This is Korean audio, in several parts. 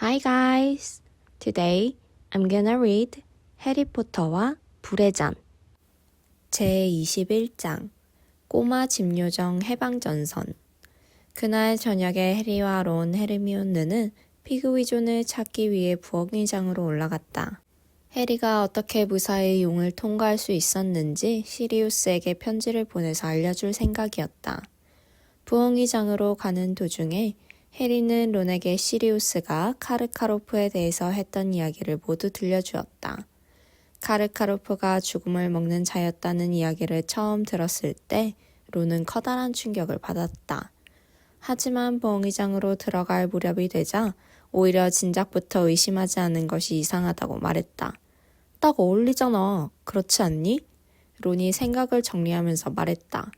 Hi guys! Today I'm gonna read 해리포터와 불의 잔 제21장 꼬마 집요정 해방전선. 그날 저녁에 해리와 론, 헤르미온느는 피그위존을 찾기 위해 부엌의장으로 올라갔다. 해리가 어떻게 무사히 용을 통과할 수 있었는지 시리우스에게 편지를 보내서 알려줄 생각이었다. 부엌의장으로 가는 도중에 해리는 론에게 시리우스가 카르카로프에 대해서 했던 이야기를 모두 들려주었다. 카르카로프가 죽음을 먹는 자였다는 이야기를 처음 들었을 때 론은 커다란 충격을 받았다. 하지만 부엌의장으로 들어갈 무렵이 되자 오히려 진작부터 의심하지 않은 것이 이상하다고 말했다. 딱 어울리잖아. 그렇지 않니? 론이 생각을 정리하면서 말했다.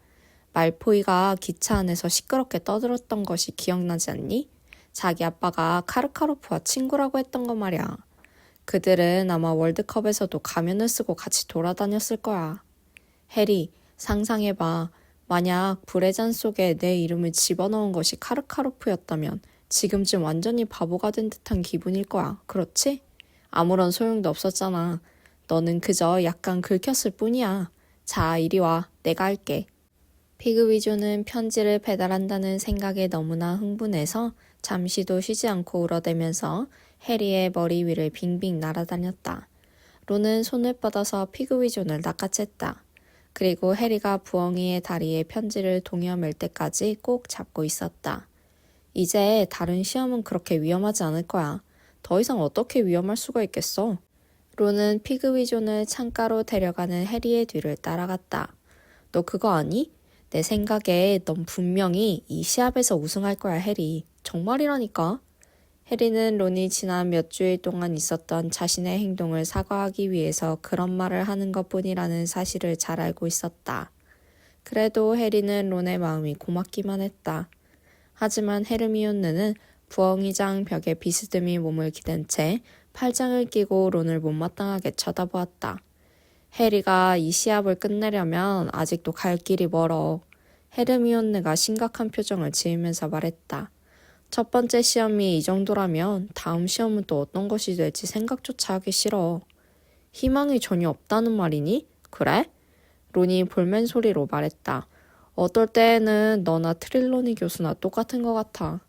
말포이가 기차 안에서 시끄럽게 떠들었던 것이 기억나지 않니? 자기 아빠가 카르카로프와 친구라고 했던 거 말이야. 그들은 아마 월드컵에서도 가면을 쓰고 같이 돌아다녔을 거야. 해리, 상상해봐. 만약 불의 잔 속에 내 이름을 집어넣은 것이 카르카로프였다면 지금쯤 완전히 바보가 된 듯한 기분일 거야. 그렇지? 아무런 소용도 없었잖아. 너는 그저 약간 긁혔을 뿐이야. 자, 이리 와. 내가 할게. 피그위존은 편지를 배달한다는 생각에 너무나 흥분해서 잠시도 쉬지 않고 울어대면서 해리의 머리 위를 빙빙 날아다녔다. 론은 손을 뻗어서 피그위존을 낚아챘다. 그리고 해리가 부엉이의 다리에 편지를 동여맬 때까지 꼭 잡고 있었다. 이제 다른 시험은 그렇게 위험하지 않을 거야. 더 이상 어떻게 위험할 수가 있겠어? 론은 피그위존을 창가로 데려가는 해리의 뒤를 따라갔다. 너 그거 아니? 내 생각에 넌 분명히 이 시합에서 우승할 거야, 해리. 정말이라니까. 해리는 론이 지난 몇 주일 동안 있었던 자신의 행동을 사과하기 위해서 그런 말을 하는 것뿐이라는 사실을 잘 알고 있었다. 그래도 해리는 론의 마음이 고맙기만 했다. 하지만 헤르미온느는 부엉이장 벽에 비스듬히 몸을 기댄 채 팔짱을 끼고 론을 못마땅하게 쳐다보았다. 해리가 이 시합을 끝내려면 아직도 갈 길이 멀어. 헤르미온느가 심각한 표정을 지으면서 말했다. 첫 번째 시험이 이 정도라면 다음 시험은 또 어떤 것이 될지 생각조차 하기 싫어. 희망이 전혀 없다는 말이니? 그래? 론이 볼멘 소리로 말했다. 어떨 때에는 너나 트릴로니 교수나 똑같은 것 같아.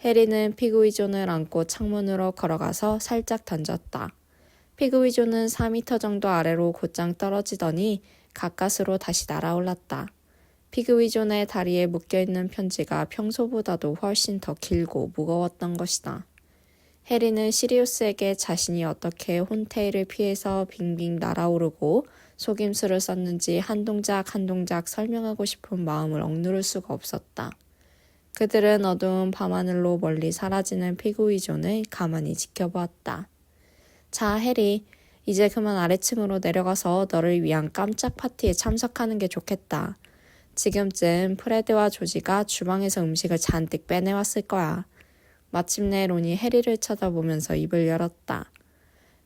해리는 피그위존을 안고 창문으로 걸어가서 살짝 던졌다. 피그위존은 4m 정도 아래로 곧장 떨어지더니 가까스로 다시 날아올랐다. 피그위존의 다리에 묶여있는 편지가 평소보다도 훨씬 더 길고 무거웠던 것이다. 해리는 시리우스에게 자신이 어떻게 혼테일을 피해서 빙빙 날아오르고 속임수를 썼는지 한 동작 한 동작 설명하고 싶은 마음을 억누를 수가 없었다. 그들은 어두운 밤하늘로 멀리 사라지는 피그위존을 가만히 지켜보았다. 자, 해리, 이제 그만 아래층으로 내려가서 너를 위한 깜짝 파티에 참석하는 게 좋겠다. 지금쯤 프레드와 조지가 주방에서 음식을 잔뜩 빼내왔을 거야. 마침내 론이 해리를 쳐다보면서 입을 열었다.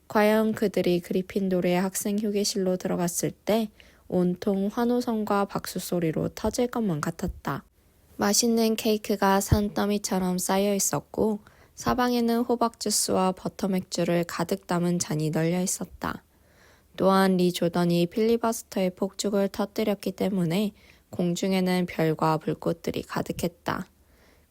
과연 그들이 그리핀도르의 학생 휴게실로 들어갔을 때 온통 환호성과 박수 소리로 터질 것만 같았다. 맛있는 케이크가 산더미처럼 쌓여 있었고 사방에는 호박 주스와 버터 맥주를 가득 담은 잔이 널려 있었다. 또한 리 조던이 필리버스터의 폭죽을 터뜨렸기 때문에 공중에는 별과 불꽃들이 가득했다.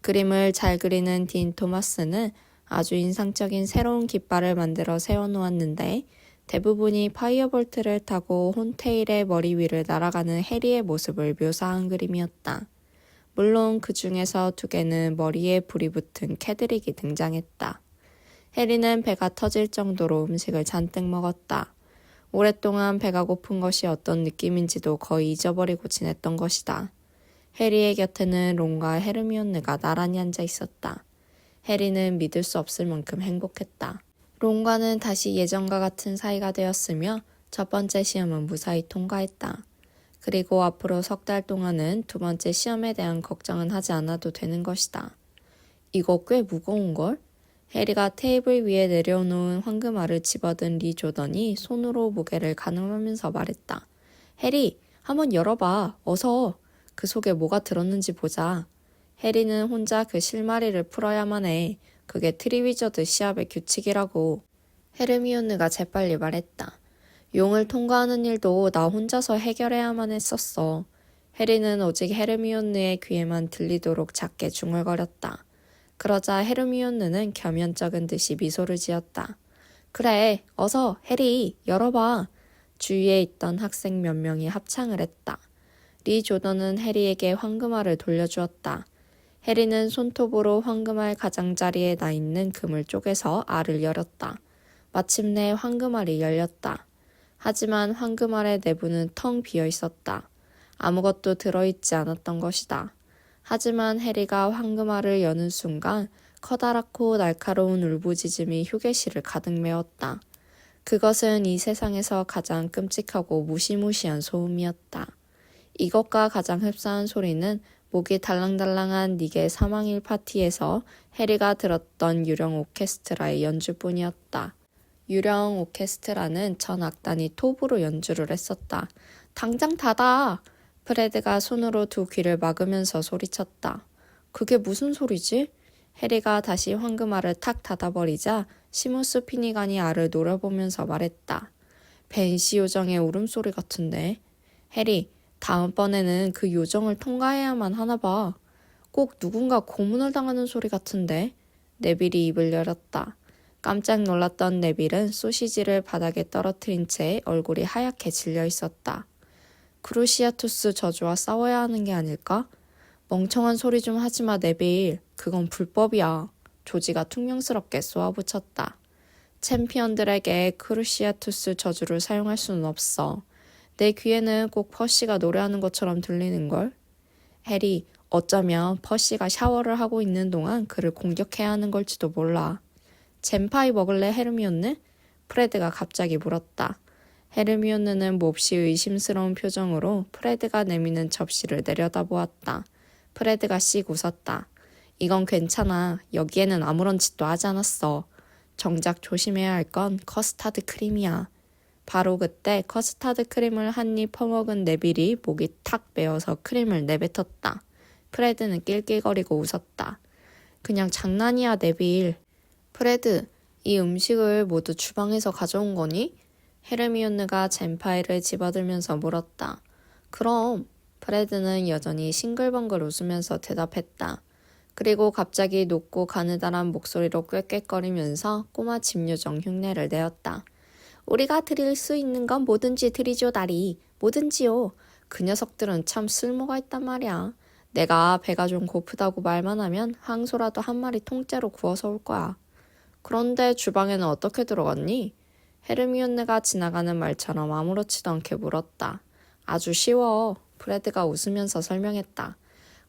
그림을 잘 그리는 딘 토마스는 아주 인상적인 새로운 깃발을 만들어 세워놓았는데 대부분이 파이어볼트를 타고 혼테일의 머리 위를 날아가는 해리의 모습을 묘사한 그림이었다. 물론 그 중에서 2개는 머리에 불이 붙은 캐드릭이 등장했다. 해리는 배가 터질 정도로 음식을 잔뜩 먹었다. 오랫동안 배가 고픈 것이 어떤 느낌인지도 거의 잊어버리고 지냈던 것이다. 해리의 곁에는 론과 헤르미온느가 나란히 앉아 있었다. 해리는 믿을 수 없을 만큼 행복했다. 론과는 다시 예전과 같은 사이가 되었으며 첫 번째 시험은 무사히 통과했다. 그리고 앞으로 3달 동안은 2번째 시험에 대한 걱정은 하지 않아도 되는 것이다. 이거 꽤 무거운걸? 해리가 테이블 위에 내려놓은 황금알을 집어든 리 조던이 손으로 무게를 가늠하면서 말했다. 해리, 한번 열어봐. 어서. 그 속에 뭐가 들었는지 보자. 해리는 혼자 그 실마리를 풀어야만 해. 그게 트리위저드 시합의 규칙이라고. 헤르미온느가 재빨리 말했다. 용을 통과하는 일도 나 혼자서 해결해야만 했었어. 해리는 오직 헤르미온느의 귀에만 들리도록 작게 중얼거렸다. 그러자 헤르미온느는 겸연쩍은 듯이 미소를 지었다. 그래, 어서 해리 열어봐. 주위에 있던 학생 몇 명이 합창을 했다. 리 조던은 해리에게 황금알을 돌려주었다. 해리는 손톱으로 황금알 가장자리에 나 있는 금을 쪼개서 알을 열었다. 마침내 황금알이 열렸다. 하지만 황금알의 내부는 텅 비어 있었다. 아무것도 들어있지 않았던 것이다. 하지만 해리가 황금알을 여는 순간 커다랗고 날카로운 울부짖음이 휴게실을 가득 메웠다. 그것은 이 세상에서 가장 끔찍하고 무시무시한 소음이었다. 이것과 가장 흡사한 소리는 목이 달랑달랑한 닉의 사망일 파티에서 해리가 들었던 유령 오케스트라의 연주뿐이었다. 유령 오케스트라는 전 악단이 톱으로 연주를 했었다. 당장 닫아! 프레드가 손으로 두 귀를 막으면서 소리쳤다. 그게 무슨 소리지? 해리가 다시 황금알을 탁 닫아버리자 시무스 피니간이 알을 노려보면서 말했다. 벤시 요정의 울음소리 같은데. 해리, 다음번에는 그 요정을 통과해야만 하나 봐. 꼭 누군가 고문을 당하는 소리 같은데. 네빌이 입을 열었다. 깜짝 놀랐던 네빌은 소시지를 바닥에 떨어뜨린 채 얼굴이 하얗게 질려 있었다. 크루시아투스 저주와 싸워야 하는 게 아닐까? 멍청한 소리 좀 하지 마, 네빌. 그건 불법이야. 조지가 퉁명스럽게 쏘아붙였다. 챔피언들에게 크루시아투스 저주를 사용할 수는 없어. 내 귀에는 꼭 퍼시가 노래하는 것처럼 들리는걸? 해리, 어쩌면 퍼시가 샤워를 하고 있는 동안 그를 공격해야 하는 걸지도 몰라. 젠파이 먹을래, 헤르미온느? 프레드가 갑자기 물었다. 헤르미온느는 몹시 의심스러운 표정으로 프레드가 내미는 접시를 내려다보았다. 프레드가 씩 웃었다. 이건 괜찮아. 여기에는 아무런 짓도 하지 않았어. 정작 조심해야 할 건 커스타드 크림이야. 바로 그때 커스타드 크림을 한 입 퍼먹은 네빌이 목이 탁 메어서 크림을 내뱉었다. 프레드는 낄낄거리고 웃었다. 그냥 장난이야, 네빌. 프레드, 이 음식을 모두 주방에서 가져온 거니? 헤르미온느가 젠파이를 집어들면서 물었다. 그럼. 프레드는 여전히 싱글벙글 웃으면서 대답했다. 그리고 갑자기 높고 가느다란 목소리로 꾀꾀거리면서 꼬마 집요정 흉내를 내었다. 우리가 드릴 수 있는 건 뭐든지 드리죠, 다리. 뭐든지요. 그 녀석들은 참 쓸모가 있단 말이야. 내가 배가 좀 고프다고 말만 하면 황소라도 한 마리 통째로 구워서 올 거야. 그런데 주방에는 어떻게 들어갔니? 헤르미온느가 지나가는 말처럼 아무렇지도 않게 물었다. 아주 쉬워. 프레드가 웃으면서 설명했다.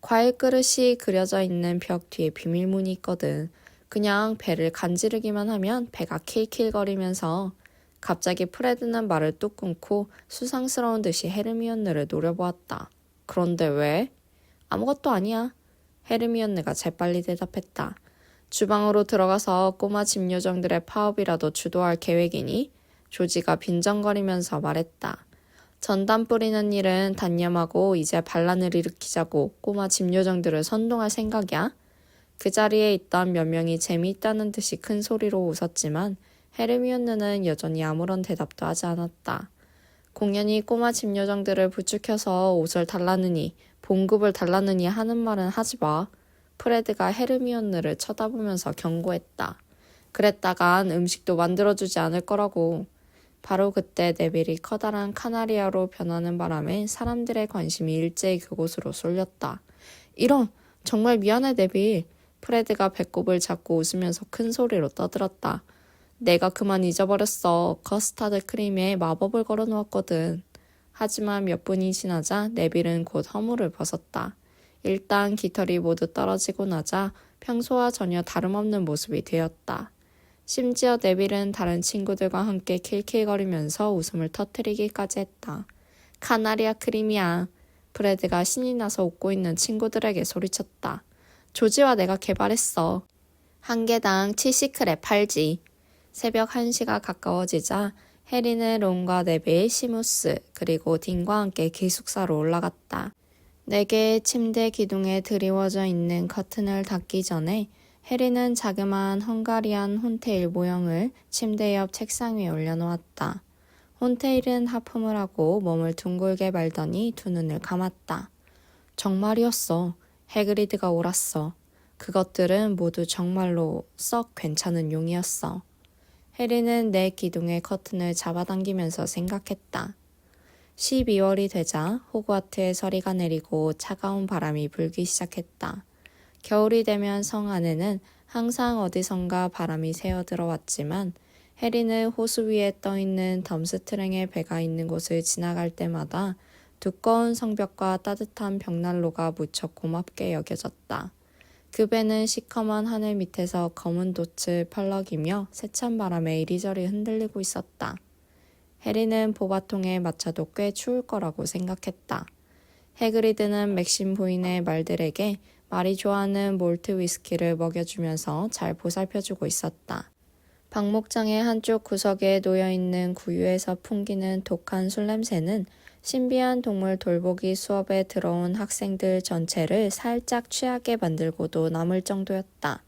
과일 그릇이 그려져 있는 벽 뒤에 비밀문이 있거든. 그냥 배를 간지르기만 하면 배가 킬킬거리면서. 갑자기 프레드는 말을 뚝 끊고 수상스러운 듯이 헤르미온느를 노려보았다. 그런데 왜? 아무것도 아니야. 헤르미온느가 재빨리 대답했다. 주방으로 들어가서 꼬마 집요정들의 파업이라도 주도할 계획이니? 조지가 빈정거리면서 말했다. 전담 뿌리는 일은 단념하고 이제 반란을 일으키자고 꼬마 집요정들을 선동할 생각이야? 그 자리에 있던 몇 명이 재미있다는 듯이 큰 소리로 웃었지만 헤르미온느는 여전히 아무런 대답도 하지 않았다. 공연히 꼬마 집요정들을 부추겨서 옷을 달라느니 봉급을 달라느니 하는 말은 하지 마. 프레드가 헤르미온느를 쳐다보면서 경고했다. 그랬다간 음식도 만들어주지 않을 거라고. 바로 그때 네빌이 커다란 카나리아로 변하는 바람에 사람들의 관심이 일제히 그곳으로 쏠렸다. 이런! 정말 미안해, 네빌. 프레드가 배꼽을 잡고 웃으면서 큰 소리로 떠들었다. 내가 그만 잊어버렸어. 커스타드 크림에 마법을 걸어놓았거든. 하지만 몇 분이 지나자 네빌은 곧 허물을 벗었다. 일단 깃털이 모두 떨어지고 나자 평소와 전혀 다름없는 모습이 되었다. 심지어 네빌은 다른 친구들과 함께 킬킬거리면서 웃음을 터뜨리기까지 했다. 카나리아 크림이야. 프레드가 신이 나서 웃고 있는 친구들에게 소리쳤다. 조지와 내가 개발했어. 한 개당 70크레 팔지. 새벽 1시가 가까워지자 해리는 론과 네빌, 시무스, 그리고 딘과 함께 기숙사로 올라갔다. 4개의 침대 기둥에 드리워져 있는 커튼을 닫기 전에 해리는 자그마한 헝가리안 혼테일 모형을 침대 옆 책상 위에 올려놓았다. 혼테일은 하품을 하고 몸을 둥글게 말더니 두 눈을 감았다. 정말이었어. 해그리드가 옳았어. 그것들은 모두 정말로 썩 괜찮은 용이었어. 해리는 내 기둥의 커튼을 잡아당기면서 생각했다. 12월이 되자 호그와트에 서리가 내리고 차가운 바람이 불기 시작했다. 겨울이 되면 성 안에는 항상 어디선가 바람이 새어들어왔지만 해리는 호수 위에 떠있는 덤스트랭의 배가 있는 곳을 지나갈 때마다 두꺼운 성벽과 따뜻한 벽난로가 무척 고맙게 여겨졌다. 그 배는 시커먼 하늘 밑에서 검은 돛을 펄럭이며 세찬 바람에 이리저리 흔들리고 있었다. 해리는 보바통에 맞춰도 꽤 추울 거라고 생각했다. 해그리드는 맥심 부인의 말들에게 말이 좋아하는 몰트 위스키를 먹여주면서 잘 보살펴주고 있었다. 박목장의 한쪽 구석에 놓여있는 구유에서 풍기는 독한 술 냄새는 신비한 동물 돌보기 수업에 들어온 학생들 전체를 살짝 취하게 만들고도 남을 정도였다.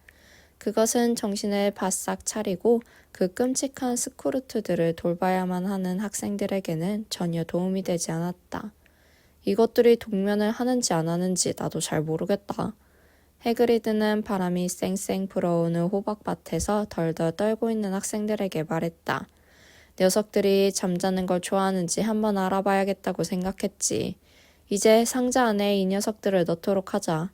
그것은 정신을 바싹 차리고 그 끔찍한 스쿠르트들을 돌봐야만 하는 학생들에게는 전혀 도움이 되지 않았다. 이것들이 동면을 하는지 안 하는지 나도 잘 모르겠다. 해그리드는 바람이 쌩쌩 불어오는 호박밭에서 덜덜 떨고 있는 학생들에게 말했다. 녀석들이 잠자는 걸 좋아하는지 한번 알아봐야겠다고 생각했지. 이제 상자 안에 이 녀석들을 넣도록 하자.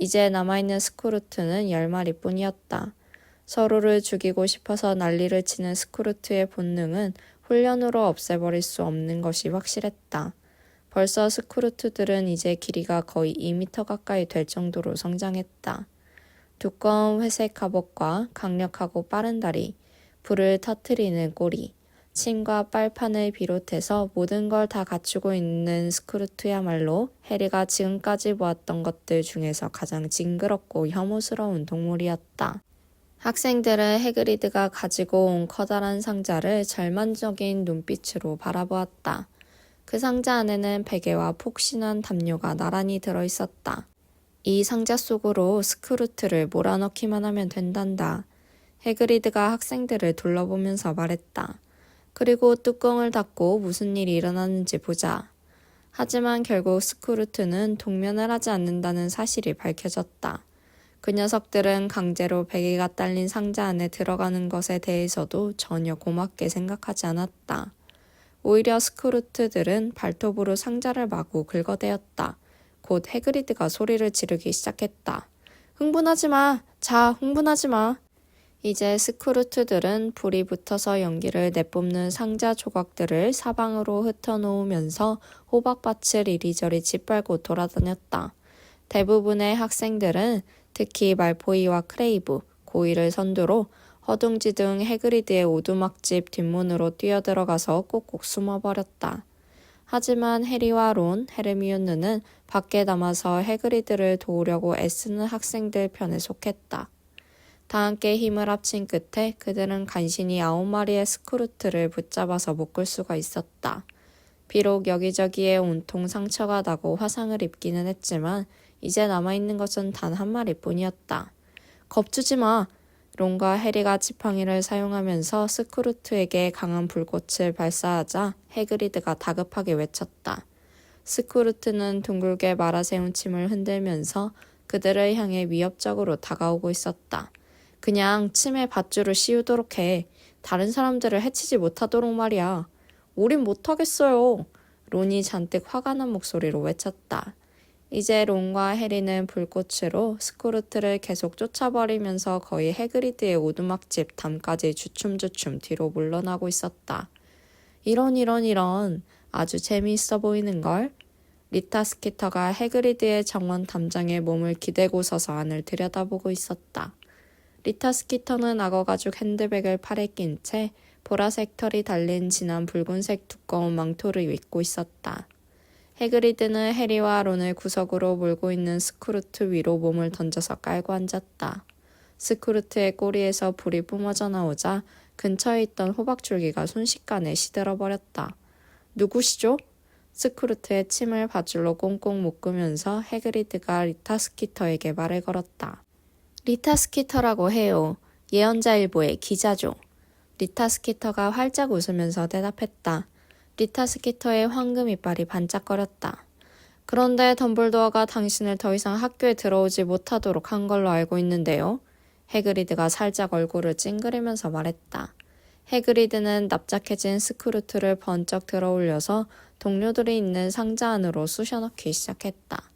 이제 남아있는 스쿠르트는 10마리뿐이었다. 서로를 죽이고 싶어서 난리를 치는 스쿠르트의 본능은 훈련으로 없애버릴 수 없는 것이 확실했다. 벌써 스쿠르트들은 이제 길이가 거의 2미터 가까이 될 정도로 성장했다. 두꺼운 회색 갑옷과 강력하고 빠른 다리, 불을 터뜨리는 꼬리, 침과 빨판을 비롯해서 모든 걸 다 갖추고 있는 스쿠르트야말로 해리가 지금까지 보았던 것들 중에서 가장 징그럽고 혐오스러운 동물이었다. 학생들은 해그리드가 가지고 온 커다란 상자를 절망적인 눈빛으로 바라보았다. 그 상자 안에는 베개와 폭신한 담요가 나란히 들어있었다. 이 상자 속으로 스쿠르트를 몰아넣기만 하면 된단다. 해그리드가 학생들을 둘러보면서 말했다. 그리고 뚜껑을 닫고 무슨 일이 일어나는지 보자. 하지만 결국 스쿠르트는 동면을 하지 않는다는 사실이 밝혀졌다. 그 녀석들은 강제로 베개가 딸린 상자 안에 들어가는 것에 대해서도 전혀 고맙게 생각하지 않았다. 오히려 스쿠르트들은 발톱으로 상자를 마구 긁어대었다. 곧 해그리드가 소리를 지르기 시작했다. 흥분하지 마! 자, 흥분하지 마! 이제 스쿠르트들은 불이 붙어서 연기를 내뿜는 상자 조각들을 사방으로 흩어놓으면서 호박밭을 이리저리 짓밟고 돌아다녔다. 대부분의 학생들은 특히 말포이와 크레이브, 고이를 선두로 허둥지둥 해그리드의 오두막집 뒷문으로 뛰어들어가서 꼭꼭 숨어버렸다. 하지만 해리와 론, 헤르미온느는 밖에 남아서 해그리드를 도우려고 애쓰는 학생들 편에 속했다. 다 함께 힘을 합친 끝에 그들은 간신히 9마리의 스쿠르트를 붙잡아서 묶을 수가 있었다. 비록 여기저기에 온통 상처가 나고 화상을 입기는 했지만 이제 남아있는 것은 단 한 마리뿐이었다. 겁주지 마! 론과 해리가 지팡이를 사용하면서 스쿠르트에게 강한 불꽃을 발사하자 해그리드가 다급하게 외쳤다. 스쿠르트는 둥글게 말아세운 침을 흔들면서 그들을 향해 위협적으로 다가오고 있었다. 그냥 침에 밧줄을 씌우도록 해. 다른 사람들을 해치지 못하도록 말이야. 우린 못하겠어요. 론이 잔뜩 화가 난 목소리로 외쳤다. 이제 론과 해리는 불꽃으로 스쿠르트를 계속 쫓아버리면서 거의 해그리드의 오두막집 담까지 주춤주춤 뒤로 물러나고 있었다. 이런 아주 재미있어 보이는걸? 리타 스키터가 해그리드의 정원 담장에 몸을 기대고 서서 안을 들여다보고 있었다. 리타 스키터는 악어 가죽 핸드백을 팔에 낀 채 보라색 털이 달린 진한 붉은색 두꺼운 망토를 입고 있었다. 해그리드는 해리와 론을 구석으로 몰고 있는 스쿠르트 위로 몸을 던져서 깔고 앉았다. 스쿠르트의 꼬리에서 불이 뿜어져 나오자 근처에 있던 호박줄기가 순식간에 시들어버렸다. 누구시죠? 스쿠르트의 침을 밧줄로 꽁꽁 묶으면서 해그리드가 리타 스키터에게 말을 걸었다. 리타 스키터라고 해요. 예언자일보의 기자죠. 리타 스키터가 활짝 웃으면서 대답했다. 리타 스키터의 황금 이빨이 반짝거렸다. 그런데 덤블도어가 당신을 더 이상 학교에 들어오지 못하도록 한 걸로 알고 있는데요. 해그리드가 살짝 얼굴을 찡그리면서 말했다. 해그리드는 납작해진 스크루트를 번쩍 들어올려서 동료들이 있는 상자 안으로 쑤셔넣기 시작했다.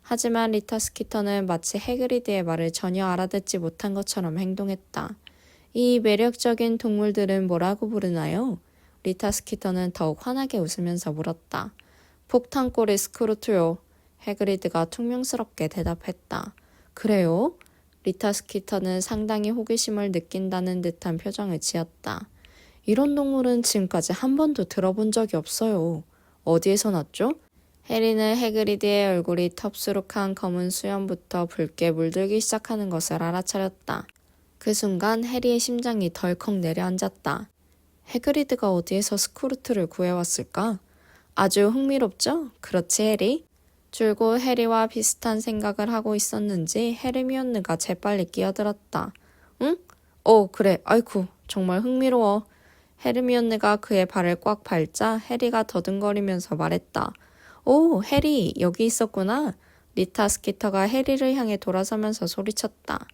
하지만 리타 스키터는 마치 해그리드의 말을 전혀 알아듣지 못한 것처럼 행동했다. 이 매력적인 동물들은 뭐라고 부르나요? 리타 스키터는 더욱 환하게 웃으면서 물었다. 폭탄꼬리 스크루트요. 해그리드가 퉁명스럽게 대답했다. 그래요? 리타 스키터는 상당히 호기심을 느낀다는 듯한 표정을 지었다. 이런 동물은 지금까지 한 번도 들어본 적이 없어요. 어디에서 났죠? 해리는 해그리드의 얼굴이 텁수룩한 검은 수염부터 붉게 물들기 시작하는 것을 알아차렸다. 그 순간 해리의 심장이 덜컥 내려앉았다. 해그리드가 어디에서 스크루트를 구해왔을까? 아주 흥미롭죠? 그렇지, 해리? 줄곧 해리와 비슷한 생각을 하고 있었는지 헤르미온느가 재빨리 끼어들었다. 응? 그래. 아이쿠, 정말 흥미로워. 헤르미온느가 그의 발을 꽉 밟자 해리가 더듬거리면서 말했다. 오, 해리, 여기 있었구나. 리타 스키터가 해리를 향해 돌아서면서 소리쳤다.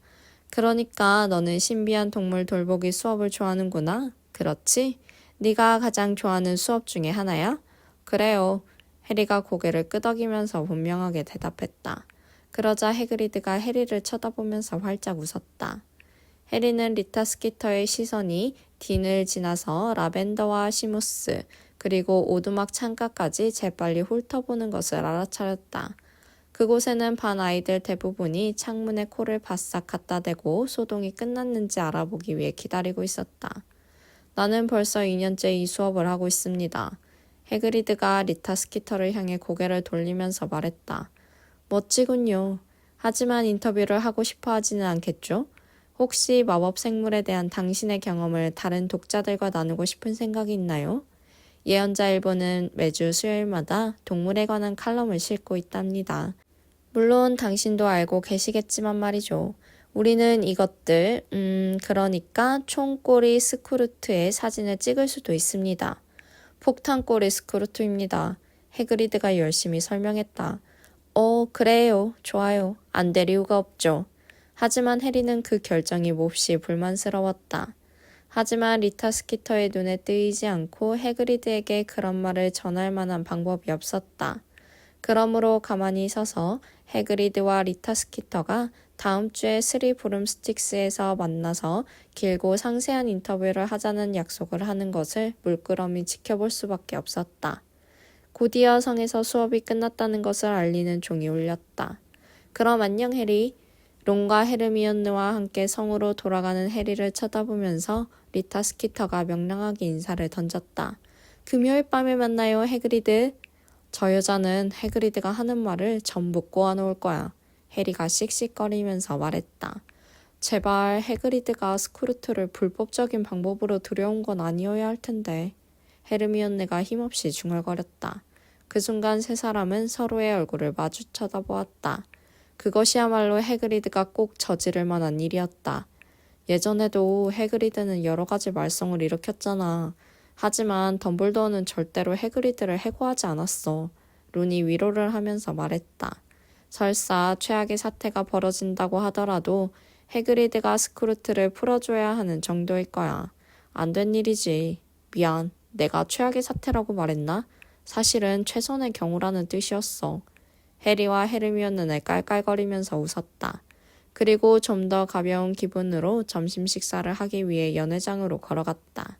그러니까 너는 신비한 동물 돌보기 수업을 좋아하는구나. 그렇지? 네가 가장 좋아하는 수업 중에 하나야? 그래요. 해리가 고개를 끄덕이면서 분명하게 대답했다. 그러자 해그리드가 해리를 쳐다보면서 활짝 웃었다. 해리는 리타 스키터의 시선이 딘을 지나서 라벤더와 시무스 그리고 오두막 창가까지 재빨리 훑어보는 것을 알아차렸다. 그곳에는 반 아이들 대부분이 창문에 코를 바싹 갖다 대고 소동이 끝났는지 알아보기 위해 기다리고 있었다. 나는 벌써 2년째 이 수업을 하고 있습니다. 해그리드가 리타 스키터를 향해 고개를 돌리면서 말했다. 멋지군요. 하지만 인터뷰를 하고 싶어 하지는 않겠죠? 혹시 마법 생물에 대한 당신의 경험을 다른 독자들과 나누고 싶은 생각이 있나요? 예언자일보는 매주 수요일마다 동물에 관한 칼럼을 싣고 있답니다. 물론 당신도 알고 계시겠지만 말이죠. 우리는 이것들, 그러니까 총꼬리 스크루트의 사진을 찍을 수도 있습니다. 폭탄꼬리 스크루트입니다. 해그리드가 열심히 설명했다. 그래요. 좋아요. 안 될 이유가 없죠. 하지만 해리는 그 결정이 몹시 불만스러웠다. 하지만 리타 스키터의 눈에 띄지 않고 해그리드에게 그런 말을 전할 만한 방법이 없었다. 그러므로 가만히 서서 해그리드와 리타 스키터가 다음 주에 스리 브룸스틱스에서 만나서 길고 상세한 인터뷰를 하자는 약속을 하는 것을 물끄러미 지켜볼 수밖에 없었다. 곧이어 성에서 수업이 끝났다는 것을 알리는 종이 울렸다. 그럼 안녕 해리. 론과 헤르미온느와 함께 성으로 돌아가는 해리를 쳐다보면서 리타 스키터가 명랑하게 인사를 던졌다. 금요일 밤에 만나요, 해그리드. 저 여자는 해그리드가 하는 말을 전부 꼬아놓을 거야. 해리가 씩씩거리면서 말했다. 제발 해그리드가 스크루트를 불법적인 방법으로 들여온 건 아니어야 할 텐데. 헤르미온느가 힘없이 중얼거렸다. 그 순간 세 사람은 서로의 얼굴을 마주 쳐다보았다. 그것이야말로 해그리드가 꼭 저지를 만한 일이었다. 예전에도 해그리드는 여러 가지 말썽을 일으켰잖아. 하지만 덤블도어는 절대로 해그리드를 해고하지 않았어. 론이 위로를 하면서 말했다. 설사 최악의 사태가 벌어진다고 하더라도 해그리드가 스크루트를 풀어줘야 하는 정도일 거야. 안 된 일이지. 미안. 내가 최악의 사태라고 말했나? 사실은 최선의 경우라는 뜻이었어. 해리와 헤르미온느는 깔깔거리면서 웃었다. 그리고 좀 더 가벼운 기분으로 점심 식사를 하기 위해 연회장으로 걸어갔다.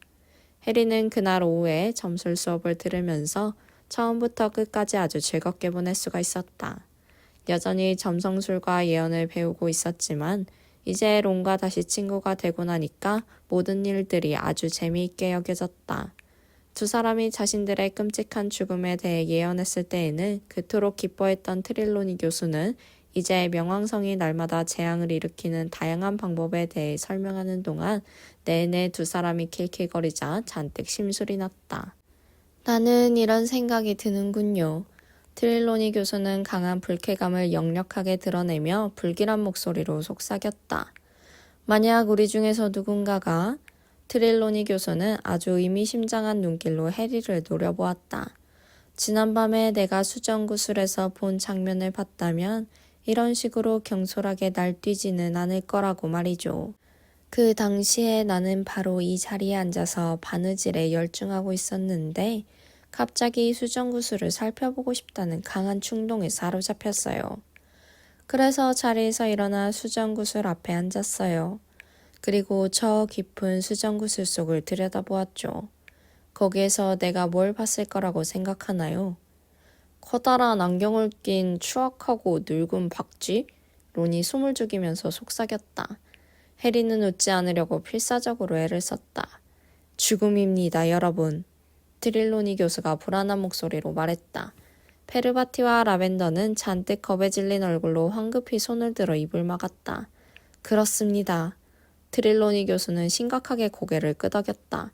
해리는 그날 오후에 점술 수업을 들으면서 처음부터 끝까지 아주 즐겁게 보낼 수가 있었다. 여전히 점성술과 예언을 배우고 있었지만 이제 론과 다시 친구가 되고 나니까 모든 일들이 아주 재미있게 여겨졌다. 두 사람이 자신들의 끔찍한 죽음에 대해 예언했을 때에는 그토록 기뻐했던 트릴로니 교수는 이제 명왕성이 날마다 재앙을 일으키는 다양한 방법에 대해 설명하는 동안 내내 두 사람이 킬킬거리자 잔뜩 심술이 났다. 나는 이런 생각이 드는군요. 트릴로니 교수는 강한 불쾌감을 역력하게 드러내며 불길한 목소리로 속삭였다. 만약 우리 중에서 누군가가 트릴로니 교수는 아주 의미심장한 눈길로 해리를 노려보았다. 지난밤에 내가 수정구슬에서 본 장면을 봤다면 이런 식으로 경솔하게 날뛰지는 않을 거라고 말이죠. 그 당시에 나는 바로 이 자리에 앉아서 바느질에 열중하고 있었는데 갑자기 수정구슬을 살펴보고 싶다는 강한 충동에 사로잡혔어요. 그래서 자리에서 일어나 수정구슬 앞에 앉았어요. 그리고 저 깊은 수정구슬 속을 들여다보았죠. 거기에서 내가 뭘 봤을 거라고 생각하나요? 커다란 안경을 낀 추악하고 늙은 박쥐? 론이 숨을 죽이면서 속삭였다. 해리는 웃지 않으려고 필사적으로 애를 썼다. 죽음입니다, 여러분. 트릴로니 교수가 불안한 목소리로 말했다. 페르바티와 라벤더는 잔뜩 겁에 질린 얼굴로 황급히 손을 들어 입을 막았다. 그렇습니다. 트릴로니 교수는 심각하게 고개를 끄덕였다.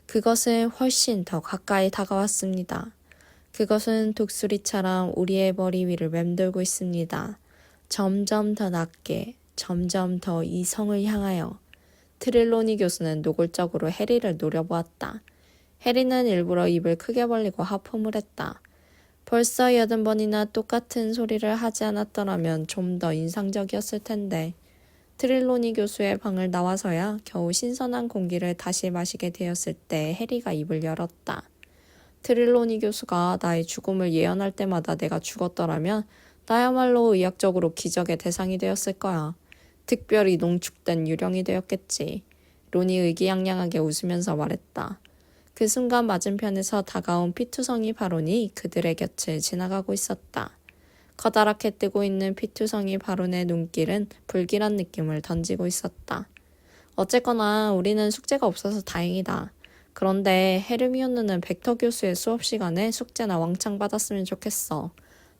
그것은 훨씬 더 가까이 다가왔습니다. 그것은 독수리처럼 우리의 머리 위를 맴돌고 있습니다. 점점 더 낮게, 점점 더 이 성을 향하여. 트릴로니 교수는 노골적으로 해리를 노려보았다. 해리는 일부러 입을 크게 벌리고 하품을 했다. 벌써 80번이나 똑같은 소리를 하지 않았더라면 좀 더 인상적이었을 텐데. 트릴로니 교수의 방을 나와서야 겨우 신선한 공기를 다시 마시게 되었을 때 해리가 입을 열었다. 트릴로니 교수가 나의 죽음을 예언할 때마다 내가 죽었더라면 나야말로 의학적으로 기적의 대상이 되었을 거야. 특별히 농축된 유령이 되었겠지. 론이 의기양양하게 웃으면서 말했다. 그 순간 맞은편에서 다가온 피투성이 바론이 그들의 곁을 지나가고 있었다. 커다랗게 뜨고 있는 피투성이 바론의 눈길은 불길한 느낌을 던지고 있었다. 어쨌거나 우리는 숙제가 없어서 다행이다. 그런데 헤르미온느는 벡터 교수의 수업 시간에 숙제나 왕창 받았으면 좋겠어.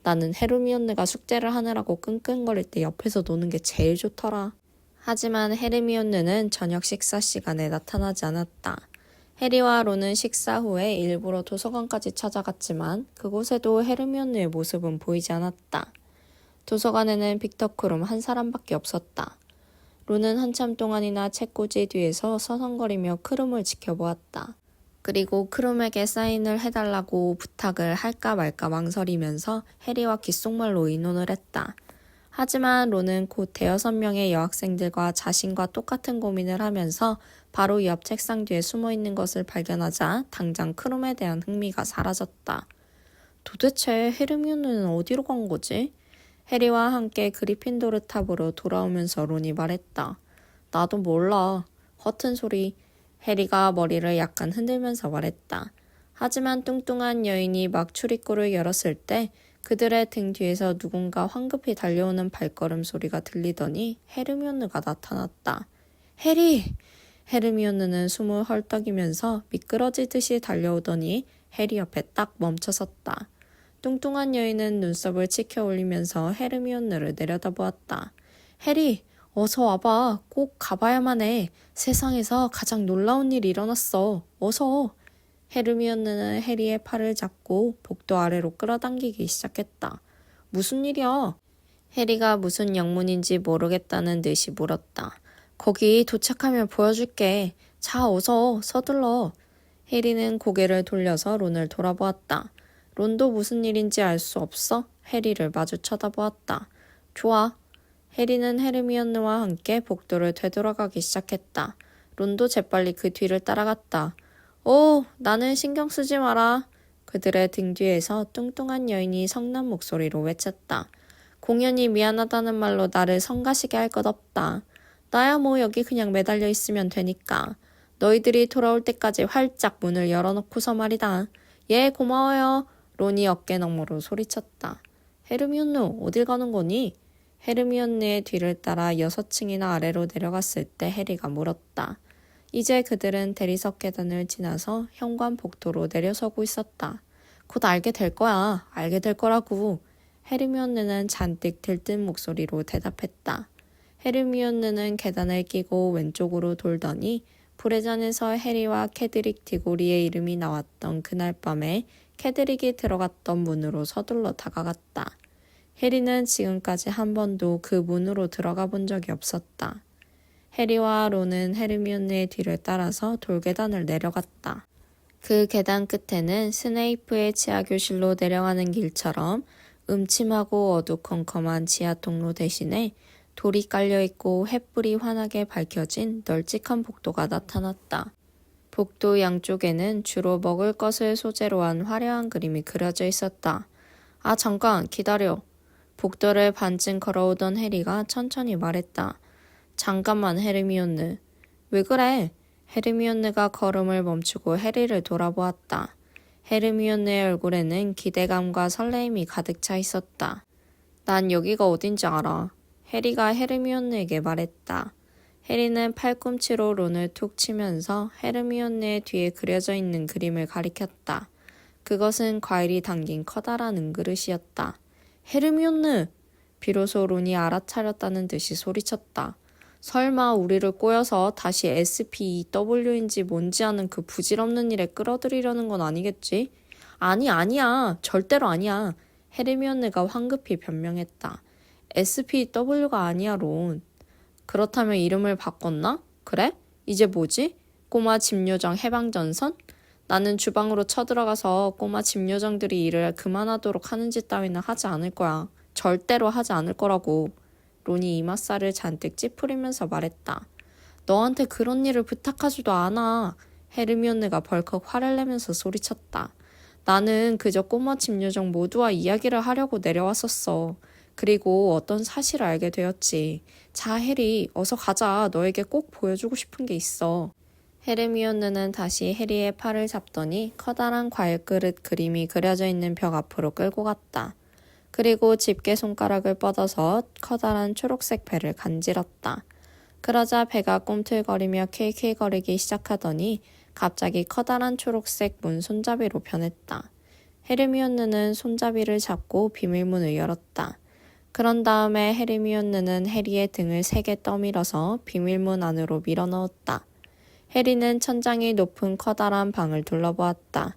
나는 헤르미온느가 숙제를 하느라고 끙끙거릴 때 옆에서 노는 게 제일 좋더라. 하지만 헤르미온느는 저녁 식사 시간에 나타나지 않았다. 해리와 론은 식사 후에 일부러 도서관까지 찾아갔지만 그곳에도 헤르미온느의 모습은 보이지 않았다. 도서관에는 빅터 크룸 한 사람밖에 없었다. 론은 한참 동안이나 책꽂이 뒤에서 서성거리며 크룸을 지켜보았다. 그리고 크룸에게 사인을 해달라고 부탁을 할까 말까 망설이면서 해리와 귓속말로 의논을 했다. 하지만 론은 곧 5명의 여학생들과 자신과 똑같은 고민을 하면서 바로 옆 책상 뒤에 숨어있는 것을 발견하자 당장 크룸에 대한 흥미가 사라졌다. 도대체 헤르미온느는 어디로 간 거지? 해리와 함께 그리핀도르 탑으로 돌아오면서 론이 말했다. 나도 몰라. 허튼 소리. 해리가 머리를 약간 흔들면서 말했다. 하지만 뚱뚱한 여인이 막 출입구를 열었을 때 그들의 등 뒤에서 누군가 황급히 달려오는 발걸음 소리가 들리더니 헤르미온느가 나타났다. 해리! 헤르미온느는 숨을 헐떡이면서 미끄러지듯이 달려오더니 해리 옆에 딱 멈춰섰다. 뚱뚱한 여인은 눈썹을 치켜 올리면서 헤르미온느를 내려다보았다. 해리! 어서 와봐. 꼭 가봐야만 해. 세상에서 가장 놀라운 일이 일어났어. 어서. 헤르미온느는 해리의 팔을 잡고 복도 아래로 끌어당기기 시작했다. 무슨 일이야? 해리가 무슨 영문인지 모르겠다는 듯이 물었다. 거기 도착하면 보여줄게. 자, 어서 서둘러. 해리는 고개를 돌려서 론을 돌아보았다. 론도 무슨 일인지 알 수 없어? 해리를 마주 쳐다보았다. 좋아. 해리는 헤르미온느와 함께 복도를 되돌아가기 시작했다. 론도 재빨리 그 뒤를 따라갔다. 오, 나는 신경 쓰지 마라. 그들의 등 뒤에서 뚱뚱한 여인이 성난 목소리로 외쳤다. 공연히 미안하다는 말로 나를 성가시게 할 것 없다. 나야 뭐 여기 그냥 매달려 있으면 되니까. 너희들이 돌아올 때까지 활짝 문을 열어놓고서 말이다. 예, 고마워요. 론이 어깨 너머로 소리쳤다. 헤르미온느, 어딜 가는 거니? 헤르미온느의 뒤를 따라 6층이나 아래로 내려갔을 때 해리가 물었다. 이제 그들은 대리석 계단을 지나서 현관 복도로 내려서고 있었다. 곧 알게 될 거야. 알게 될 거라고. 헤르미온느는 잔뜩 들뜬 목소리로 대답했다. 헤르미온느는 계단을 끼고 왼쪽으로 돌더니 불의전에서 해리와 캐드릭 디고리의 이름이 나왔던 그날 밤에 캐드릭이 들어갔던 문으로 서둘러 다가갔다. 해리는 지금까지 한 번도 그 문으로 들어가 본 적이 없었다. 해리와 론은 헤르미온느의 뒤를 따라서 돌계단을 내려갔다. 그 계단 끝에는 스네이프의 지하교실로 내려가는 길처럼 음침하고 어두컴컴한 지하 통로 대신에 돌이 깔려있고 횃불이 환하게 밝혀진 널찍한 복도가 나타났다. 복도 양쪽에는 주로 먹을 것을 소재로 한 화려한 그림이 그려져 있었다. 아, 잠깐 기다려. 복도를 반쯤 걸어오던 해리가 천천히 말했다. 잠깐만 헤르미온느. 왜 그래? 헤르미온느가 걸음을 멈추고 해리를 돌아보았다. 헤르미온느의 얼굴에는 기대감과 설레임이 가득 차 있었다. 난 여기가 어딘지 알아. 해리가 헤르미온느에게 말했다. 해리는 팔꿈치로 론을 툭 치면서 헤르미온느의 뒤에 그려져 있는 그림을 가리켰다. 그것은 과일이 담긴 커다란 은그릇이었다. 헤르미온느! 비로소 론이 알아차렸다는 듯이 소리쳤다. 설마 우리를 꼬여서 다시 SPEW인지 뭔지 아는 그 부질없는 일에 끌어들이려는 건 아니겠지? 아니야. 절대로 아니야. 헤르미온느가 황급히 변명했다. SPW가 아니야, 론. 그렇다면 이름을 바꿨나? 그래? 이제 뭐지? 꼬마 집요정 해방전선? 나는 주방으로 쳐들어가서 꼬마 집요정들이 일을 그만하도록 하는 짓 따위는 하지 않을 거야. 절대로 하지 않을 거라고. 론이 이맛살을 잔뜩 찌푸리면서 말했다. 너한테 그런 일을 부탁하지도 않아. 헤르미온느가 벌컥 화를 내면서 소리쳤다. 나는 그저 꼬마 집요정 모두와 이야기를 하려고 내려왔었어. 그리고 어떤 사실을 알게 되었지. 자, 해리, 어서 가자. 너에게 꼭 보여주고 싶은 게 있어. 헤르미온느는 다시 해리의 팔을 잡더니 커다란 과일그릇 그림이 그려져 있는 벽 앞으로 끌고 갔다. 그리고 집게 손가락을 뻗어서 커다란 초록색 배를 간질렀다. 그러자 배가 꿈틀거리며 킬킬거리기 시작하더니 갑자기 커다란 초록색 문 손잡이로 변했다. 헤르미온느는 손잡이를 잡고 비밀문을 열었다. 그런 다음에 헤르미온느는 해리의 등을 세게 떠밀어서 비밀문 안으로 밀어넣었다. 해리는 천장이 높은 커다란 방을 둘러보았다.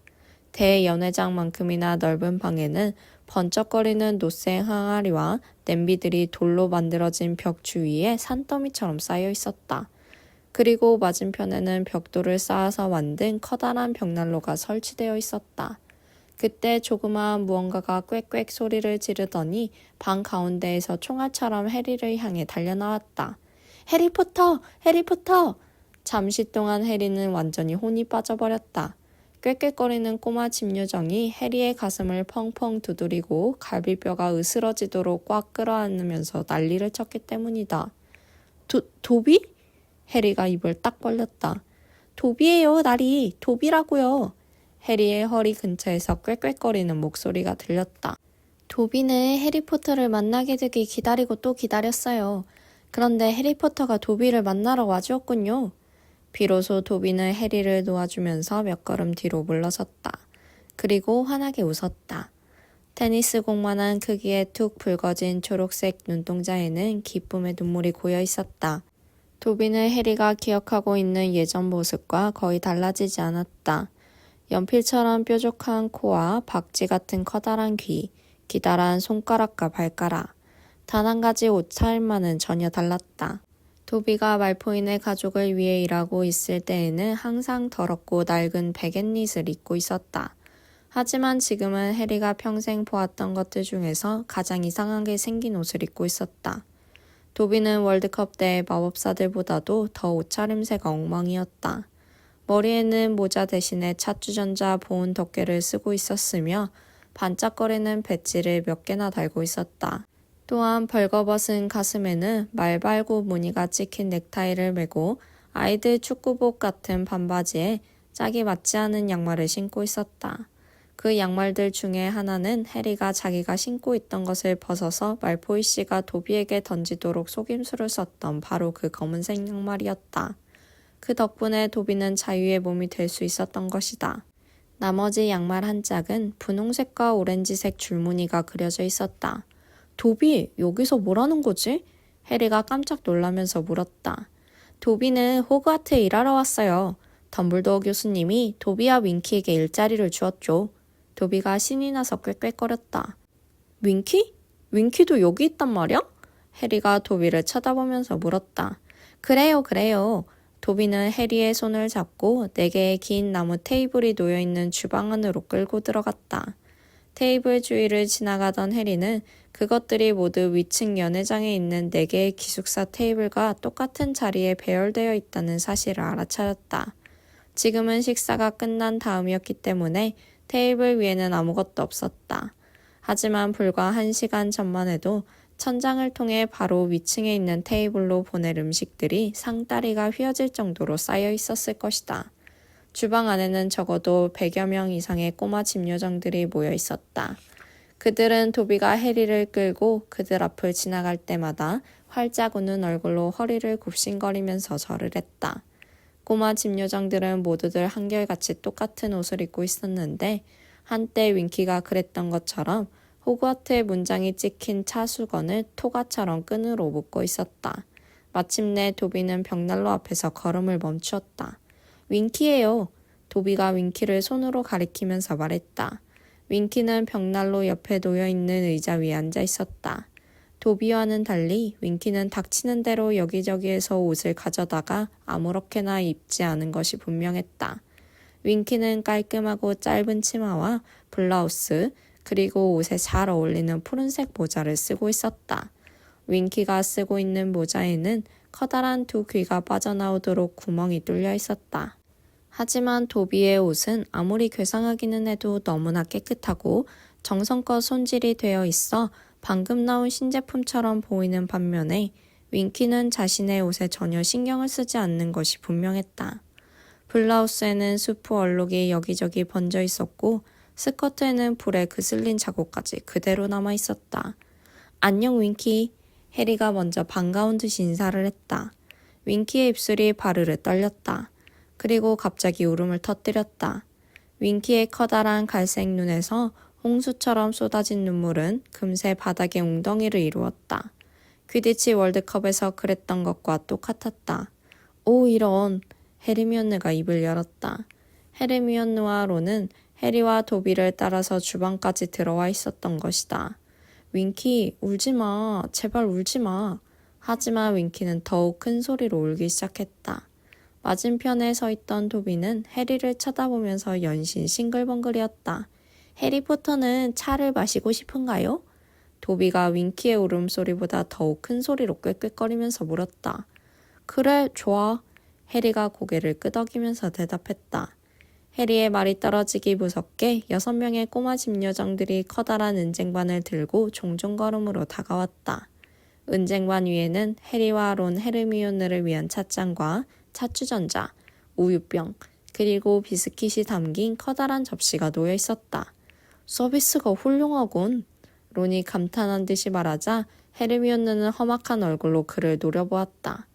대연회장만큼이나 넓은 방에는 번쩍거리는 노쇠 항아리와 냄비들이 돌로 만들어진 벽 주위에 산더미처럼 쌓여 있었다. 그리고 맞은편에는 벽돌을 쌓아서 만든 커다란 벽난로가 설치되어 있었다. 그때 조그마한 무언가가 꽥꽥 소리를 지르더니 방 가운데에서 총알처럼 해리를 향해 달려나왔다. 해리포터! 해리포터! 잠시 동안 해리는 완전히 혼이 빠져버렸다. 꾀꾀거리는 꼬마 집요정이 해리의 가슴을 펑펑 두드리고 갈비뼈가 으스러지도록 꽉 끌어안으면서 난리를 쳤기 때문이다. 도비? 해리가 입을 딱 벌렸다. 도비예요, 나리. 도비라고요. 해리의 허리 근처에서 꾀꾀거리는 목소리가 들렸다. 도비는 해리포터를 만나게 되길 기다리고 또 기다렸어요. 그런데 해리포터가 도비를 만나러 와주었군요. 비로소 도비는 해리를 도와주면서 몇 걸음 뒤로 물러섰다. 그리고 환하게 웃었다. 테니스 공만한 크기의 툭 붉어진 초록색 눈동자에는 기쁨의 눈물이 고여 있었다. 도비는 해리가 기억하고 있는 예전 모습과 거의 달라지지 않았다. 연필처럼 뾰족한 코와 박쥐 같은 커다란 귀, 기다란 손가락과 발가락. 단 한 가지 옷차림만은 전혀 달랐다. 도비가 말포인의 가족을 위해 일하고 있을 때에는 항상 더럽고 낡은 베갯닛을 입고 있었다. 하지만 지금은 해리가 평생 보았던 것들 중에서 가장 이상하게 생긴 옷을 입고 있었다. 도비는 월드컵 때의 마법사들보다도 더 옷차림새가 엉망이었다. 머리에는 모자 대신에 차주전자 보온 덮개를 쓰고 있었으며 반짝거리는 배지를 몇 개나 달고 있었다. 또한 벌거벗은 가슴에는 말발굽 무늬가 찍힌 넥타이를 메고 아이들 축구복 같은 반바지에 짝이 맞지 않은 양말을 신고 있었다. 그 양말들 중에 하나는 해리가 자기가 신고 있던 것을 벗어서 말포이 씨가 도비에게 던지도록 속임수를 썼던 바로 그 검은색 양말이었다. 그 덕분에 도비는 자유의 몸이 될 수 있었던 것이다. 나머지 양말 한 짝은 분홍색과 오렌지색 줄무늬가 그려져 있었다. 도비, 여기서 뭐라는 거지? 해리가 깜짝 놀라면서 물었다. 도비는 호그와트에 일하러 왔어요. 덤블도어 교수님이 도비와 윙키에게 일자리를 주었죠. 도비가 신이 나서 꾀꾀거렸다. 윙키? 윙키도 여기 있단 말이야? 해리가 도비를 쳐다보면서 물었다. 그래요, 그래요. 도비는 해리의 손을 잡고 4개의 긴 나무 테이블이 놓여있는 주방 안으로 끌고 들어갔다. 테이블 주위를 지나가던 해리는 그것들이 모두 위층 연회장에 있는 4개의 기숙사 테이블과 똑같은 자리에 배열되어 있다는 사실을 알아차렸다. 지금은 식사가 끝난 다음이었기 때문에 테이블 위에는 아무것도 없었다. 하지만 불과 1시간 전만 해도 천장을 통해 바로 위층에 있는 테이블로 보낼 음식들이 상다리가 휘어질 정도로 쌓여 있었을 것이다. 주방 안에는 적어도 100여 명 이상의 꼬마 집요정들이 모여 있었다. 그들은 도비가 해리를 끌고 그들 앞을 지나갈 때마다 활짝 웃는 얼굴로 허리를 굽신거리면서 절을 했다. 꼬마 집요정들은 모두들 한결같이 똑같은 옷을 입고 있었는데 한때 윙키가 그랬던 것처럼 호그와트의 문장이 찍힌 차수건을 토가처럼 끈으로 묶고 있었다. 마침내 도비는 벽난로 앞에서 걸음을 멈추었다. 윙키예요. 도비가 윙키를 손으로 가리키면서 말했다. 윙키는 벽난로 옆에 놓여있는 의자 위에 앉아 있었다. 도비와는 달리 윙키는 닥치는 대로 여기저기에서 옷을 가져다가 아무렇게나 입지 않은 것이 분명했다. 윙키는 깔끔하고 짧은 치마와 블라우스, 그리고 옷에 잘 어울리는 푸른색 모자를 쓰고 있었다. 윙키가 쓰고 있는 모자에는 커다란 2 귀가 빠져나오도록 구멍이 뚫려 있었다. 하지만 도비의 옷은 아무리 괴상하기는 해도 너무나 깨끗하고 정성껏 손질이 되어 있어 방금 나온 신제품처럼 보이는 반면에 윙키는 자신의 옷에 전혀 신경을 쓰지 않는 것이 분명했다. 블라우스에는 수프 얼룩이 여기저기 번져 있었고 스커트에는 불에 그슬린 자국까지 그대로 남아 있었다. 안녕 윙키. 해리가 먼저 반가운 듯이 인사를 했다. 윙키의 입술이 바르르 떨렸다. 그리고 갑자기 울음을 터뜨렸다. 윙키의 커다란 갈색 눈에서 홍수처럼 쏟아진 눈물은 금세 바닥에 웅덩이를 이루었다. 퀴디치 월드컵에서 그랬던 것과 똑같았다. 오 이런. 헤르미온느가 입을 열었다. 헤르미온느와 론은 해리와 도비를 따라서 주방까지 들어와 있었던 것이다. 윙키, 울지마. 제발 울지마. 하지만 윙키는 더욱 큰 소리로 울기 시작했다. 맞은편에 서 있던 도비는 해리를 쳐다보면서 연신 싱글벙글이었다. 해리포터는 차를 마시고 싶은가요? 도비가 윙키의 울음소리보다 더욱 큰 소리로 꾀꾀거리면서 물었다. 그래, 좋아. 해리가 고개를 끄덕이면서 대답했다. 해리의 말이 떨어지기 무섭게 6명의 꼬마 집요정들이 커다란 은쟁반을 들고 종종걸음으로 다가왔다. 은쟁반 위에는 해리와 론 헤르미온느를 위한 찻잔과 찻주전자, 우유병, 그리고 비스킷이 담긴 커다란 접시가 놓여 있었다. 서비스가 훌륭하군. 론이 감탄한 듯이 말하자 헤르미온느는 험악한 얼굴로 그를 노려보았다.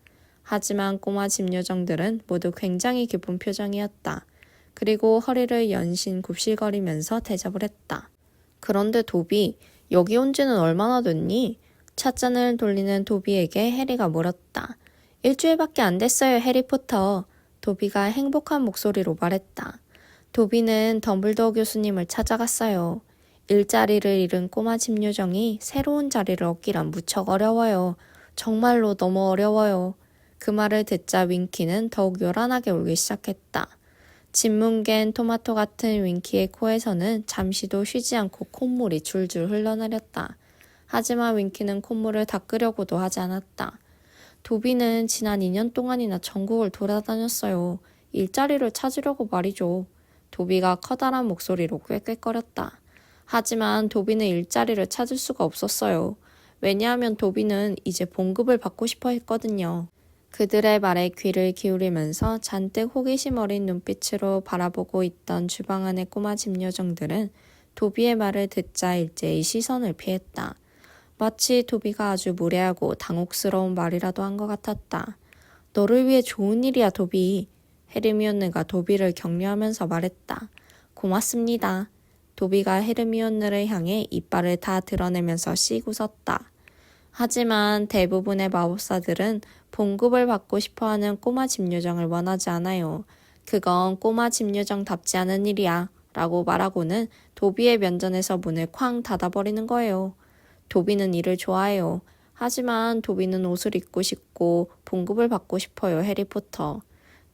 하지만 꼬마 집요정들은 모두 굉장히 기쁜 표정이었다. 그리고 허리를 연신 굽실거리면서 대접을 했다. 그런데 도비, 여기 온 지는 얼마나 됐니? 찻잔을 돌리는 도비에게 해리가 물었다. 일주일밖에 안 됐어요, 해리포터. 도비가 행복한 목소리로 말했다. 도비는 덤블도어 교수님을 찾아갔어요. 일자리를 잃은 꼬마 집요정이 새로운 자리를 얻기란 무척 어려워요. 정말로 너무 어려워요. 그 말을 듣자 윙키는 더욱 요란하게 울기 시작했다. 짓뭉갠 토마토 같은 윙키의 코에서는 잠시도 쉬지 않고 콧물이 줄줄 흘러내렸다. 하지만 윙키는 콧물을 닦으려고도 하지 않았다. 도비는 지난 2년 동안이나 전국을 돌아다녔어요. 일자리를 찾으려고 말이죠. 도비가 커다란 목소리로 꾀꾀거렸다. 하지만 도비는 일자리를 찾을 수가 없었어요. 왜냐하면 도비는 이제 봉급을 받고 싶어 했거든요. 그들의 말에 귀를 기울이면서 잔뜩 호기심 어린 눈빛으로 바라보고 있던 주방 안의 꼬마 집요정들은 도비의 말을 듣자 일제히 시선을 피했다. 마치 도비가 아주 무례하고 당혹스러운 말이라도 한 것 같았다. 너를 위해 좋은 일이야, 도비. 헤르미온느가 도비를 격려하면서 말했다. 고맙습니다. 도비가 헤르미온느를 향해 이빨을 다 드러내면서 씩 웃었다. 하지만 대부분의 마법사들은 봉급을 받고 싶어하는 꼬마 집요정을 원하지 않아요. 그건 꼬마 집요정답지 않은 일이야. 라고 말하고는 도비의 면전에서 문을 쾅 닫아버리는 거예요. 도비는 일을 좋아해요. 하지만 도비는 옷을 입고 싶고 봉급을 받고 싶어요, 해리포터.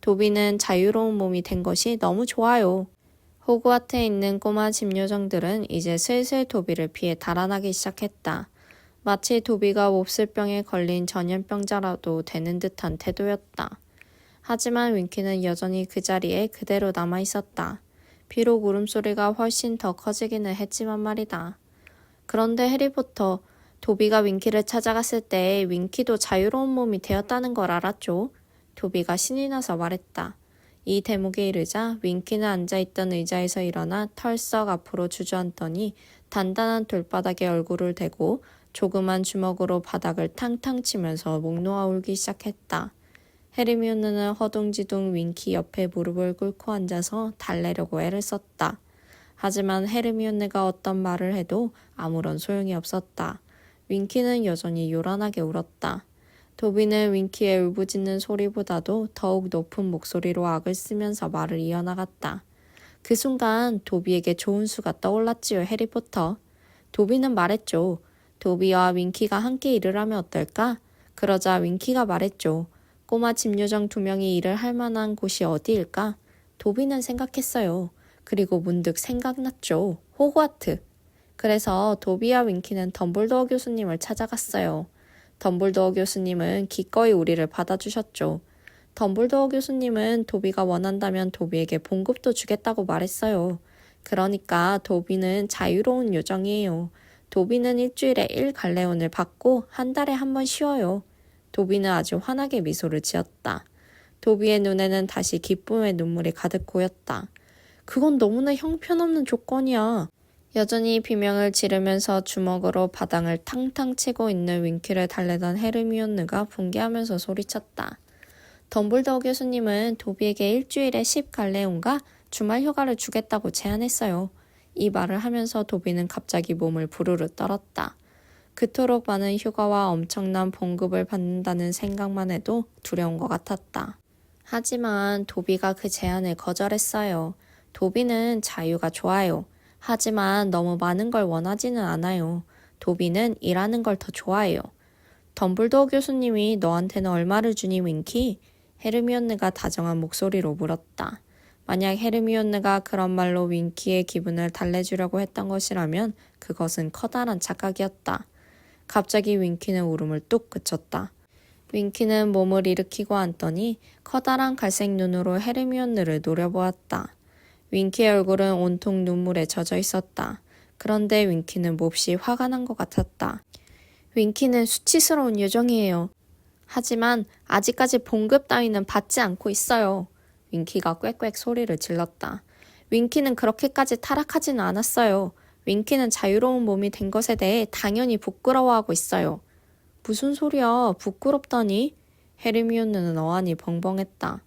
도비는 자유로운 몸이 된 것이 너무 좋아요. 호그와트에 있는 꼬마 집요정들은 이제 슬슬 도비를 피해 달아나기 시작했다. 마치 도비가 몹쓸병에 걸린 전염병자라도 되는 듯한 태도였다. 하지만 윙키는 여전히 그 자리에 그대로 남아있었다. 비록 울음소리가 훨씬 더 커지기는 했지만 말이다. 그런데 해리포터, 도비가 윙키를 찾아갔을 때 윙키도 자유로운 몸이 되었다는 걸 알았죠. 도비가 신이 나서 말했다. 이 대목에 이르자 윙키는 앉아있던 의자에서 일어나 털썩 앞으로 주저앉더니 단단한 돌바닥에 얼굴을 대고 조그만 주먹으로 바닥을 탕탕 치면서 목 놓아 울기 시작했다. 헤르미온느는 허둥지둥 윙키 옆에 무릎을 꿇고 앉아서 달래려고 애를 썼다. 하지만 헤르미온느가 어떤 말을 해도 아무런 소용이 없었다. 윙키는 여전히 요란하게 울었다. 도비는 윙키의 울부짖는 소리보다도 더욱 높은 목소리로 악을 쓰면서 말을 이어나갔다. 그 순간 도비에게 좋은 수가 떠올랐지요, 해리포터. 도비는 말했죠. 도비와 윙키가 함께 일을 하면 어떨까? 그러자 윙키가 말했죠. 꼬마 집요정 2명이 일을 할 만한 곳이 어디일까? 도비는 생각했어요. 그리고 문득 생각났죠. 호그와트. 그래서 도비와 윙키는 덤블도어 교수님을 찾아갔어요. 덤블도어 교수님은 기꺼이 우리를 받아주셨죠. 덤블도어 교수님은 도비가 원한다면 도비에게 봉급도 주겠다고 말했어요. 그러니까 도비는 자유로운 요정이에요. 도비는 일주일에 1갈레온을 받고 한 달에 한 번 쉬어요. 도비는 아주 환하게 미소를 지었다. 도비의 눈에는 다시 기쁨의 눈물이 가득 고였다. 그건 너무나 형편없는 조건이야. 여전히 비명을 지르면서 주먹으로 바닥을 탕탕 치고 있는 윙키를 달래던 헤르미온느가 분개하면서 소리쳤다. 덤블도어 교수님은 도비에게 일주일에 10갈레온과 주말 휴가를 주겠다고 제안했어요. 이 말을 하면서 도비는 갑자기 몸을 부르르 떨었다. 그토록 많은 휴가와 엄청난 봉급을 받는다는 생각만 해도 두려운 것 같았다. 하지만 도비가 그 제안을 거절했어요. 도비는 자유가 좋아요. 하지만 너무 많은 걸 원하지는 않아요. 도비는 일하는 걸 더 좋아해요. 덤블도어 교수님이 너한테는 얼마를 주니, 윙키? 헤르미온느가 다정한 목소리로 물었다. 만약 헤르미온느가 그런 말로 윙키의 기분을 달래주려고 했던 것이라면 그것은 커다란 착각이었다. 갑자기 윙키는 울음을 뚝 그쳤다. 윙키는 몸을 일으키고 앉더니 커다란 갈색 눈으로 헤르미온느를 노려보았다. 윙키의 얼굴은 온통 눈물에 젖어 있었다. 그런데 윙키는 몹시 화가 난 것 같았다. 윙키는 수치스러운 요정이에요. 하지만 아직까지 봉급 따위는 받지 않고 있어요. 윙키가 꽥꽥 소리를 질렀다. 윙키는 그렇게까지 타락하지는 않았어요. 윙키는 자유로운 몸이 된 것에 대해 당연히 부끄러워하고 있어요. 무슨 소리야, 부끄럽다니? 헤르미온느는 어안이 벙벙했다.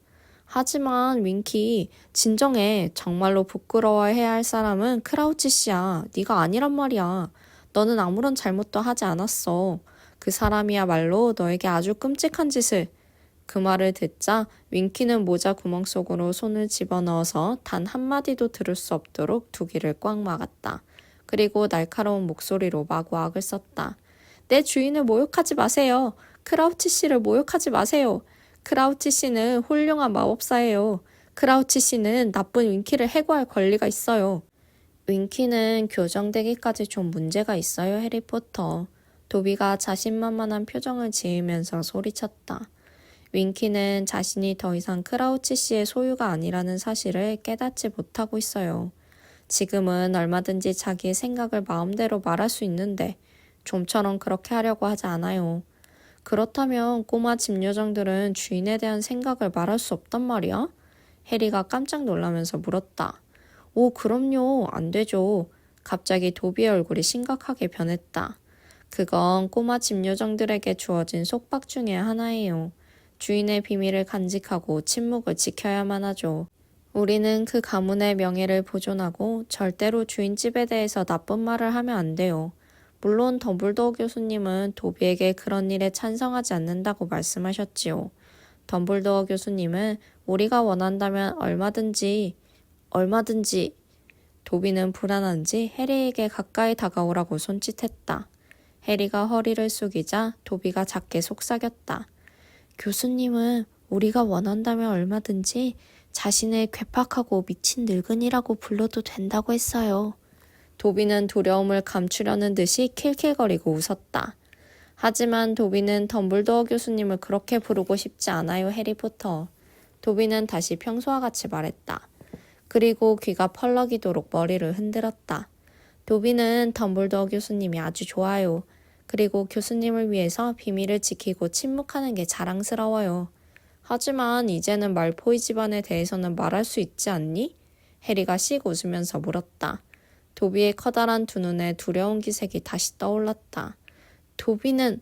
하지만 윙키, 진정해. 정말로 부끄러워해야 할 사람은 크라우치 씨야. 네가 아니란 말이야. 너는 아무런 잘못도 하지 않았어. 그 사람이야말로 너에게 아주 끔찍한 짓을. 그 말을 듣자 윙키는 모자 구멍 속으로 손을 집어넣어서 단 한마디도 들을 수 없도록 두 귀를 꽉 막았다. 그리고 날카로운 목소리로 마구 악을 썼다. 내 주인을 모욕하지 마세요. 크라우치 씨를 모욕하지 마세요. 크라우치 씨는 훌륭한 마법사예요. 크라우치 씨는 나쁜 윙키를 해고할 권리가 있어요. 윙키는 교정되기까지 좀 문제가 있어요, 해리포터. 도비가 자신만만한 표정을 지으면서 소리쳤다. 윙키는 자신이 더 이상 크라우치 씨의 소유가 아니라는 사실을 깨닫지 못하고 있어요. 지금은 얼마든지 자기의 생각을 마음대로 말할 수 있는데 좀처럼 그렇게 하려고 하지 않아요. 그렇다면 꼬마 집요정들은 주인에 대한 생각을 말할 수 없단 말이야? 해리가 깜짝 놀라면서 물었다. 오, 그럼요. 안 되죠. 갑자기 도비의 얼굴이 심각하게 변했다. 그건 꼬마 집요정들에게 주어진 속박 중의 하나예요. 주인의 비밀을 간직하고 침묵을 지켜야만 하죠. 우리는 그 가문의 명예를 보존하고 절대로 주인집에 대해서 나쁜 말을 하면 안 돼요. 물론 덤블도어 교수님은 도비에게 그런 일에 찬성하지 않는다고 말씀하셨지요. 덤블도어 교수님은 우리가 원한다면 얼마든지 도비는 불안한지 해리에게 가까이 다가오라고 손짓했다. 해리가 허리를 숙이자 도비가 작게 속삭였다. 교수님은 우리가 원한다면 얼마든지 자신을 괴팍하고 미친 늙은이라고 불러도 된다고 했어요. 도비는 두려움을 감추려는 듯이 킬킬거리고 웃었다. 하지만 도비는 덤블도어 교수님을 그렇게 부르고 싶지 않아요, 해리포터. 도비는 다시 평소와 같이 말했다. 그리고 귀가 펄럭이도록 머리를 흔들었다. 도비는 덤블도어 교수님이 아주 좋아요. 그리고 교수님을 위해서 비밀을 지키고 침묵하는 게 자랑스러워요. 하지만 이제는 말포이 집안에 대해서는 말할 수 있지 않니? 해리가 씩 웃으면서 물었다. 도비의 커다란 두 눈에 두려운 기색이 다시 떠올랐다. 도비는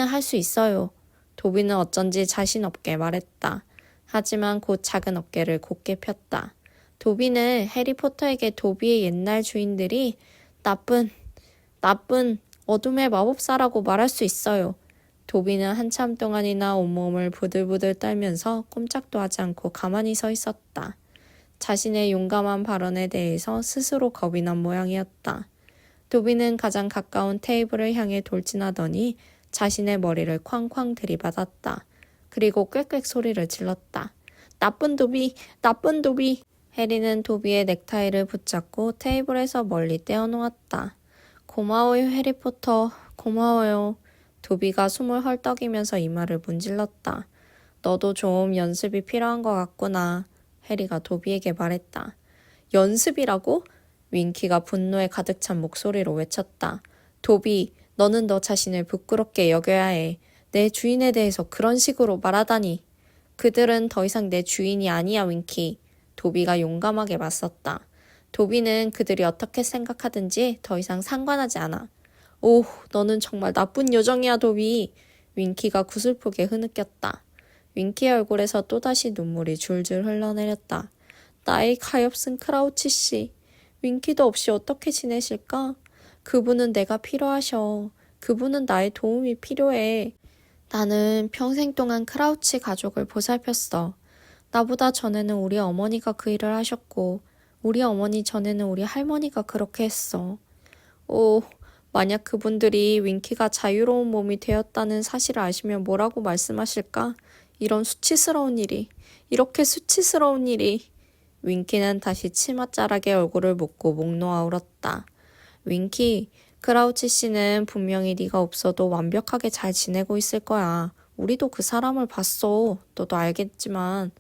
할 수 있어요. 도비는 어쩐지 자신 없게 말했다. 하지만 곧 작은 어깨를 곧게 폈다. 도비는 해리포터에게 도비의 옛날 주인들이 나쁜 어둠의 마법사라고 말할 수 있어요. 도비는 한참 동안이나 온몸을 부들부들 떨면서 꼼짝도 하지 않고 가만히 서 있었다. 자신의 용감한 발언에 대해서 스스로 겁이 난 모양이었다. 도비는 가장 가까운 테이블을 향해 돌진하더니 자신의 머리를 쾅쾅 들이받았다. 그리고 꽥꽥 소리를 질렀다. 나쁜 도비! 나쁜 도비! 해리는 도비의 넥타이를 붙잡고 테이블에서 멀리 떼어놓았다. 고마워요, 해리포터. 고마워요. 도비가 숨을 헐떡이면서 이마를 문질렀다. 너도 좀 연습이 필요한 것 같구나. 해리가 도비에게 말했다. 연습이라고? 윙키가 분노에 가득 찬 목소리로 외쳤다. 도비, 너는 너 자신을 부끄럽게 여겨야 해. 내 주인에 대해서 그런 식으로 말하다니. 그들은 더 이상 내 주인이 아니야, 윙키. 도비가 용감하게 맞섰다. 도비는 그들이 어떻게 생각하든지 더 이상 상관하지 않아. 오, 너는 정말 나쁜 요정이야, 도비. 윙키가 구슬프게 흐느꼈다. 윙키의 얼굴에서 또다시 눈물이 줄줄 흘러내렸다. 나의 가엾은 크라우치 씨. 윙키도 없이 어떻게 지내실까? 그분은 내가 필요하셔. 그분은 나의 도움이 필요해. 나는 평생 동안 크라우치 가족을 보살폈어. 나보다 전에는 우리 어머니가 그 일을 하셨고 우리 어머니 전에는 우리 할머니가 그렇게 했어. 오, 만약 그분들이 윙키가 자유로운 몸이 되었다는 사실을 아시면 뭐라고 말씀하실까? 이런 수치스러운 일이, 이렇게 수치스러운 일이. 윙키는 다시 치맛자락에 얼굴을 묻고 목 놓아 울었다. 윙키, 크라우치 씨는 분명히 네가 없어도 완벽하게 잘 지내고 있을 거야. 우리도 그 사람을 봤어. 너도 알겠지만.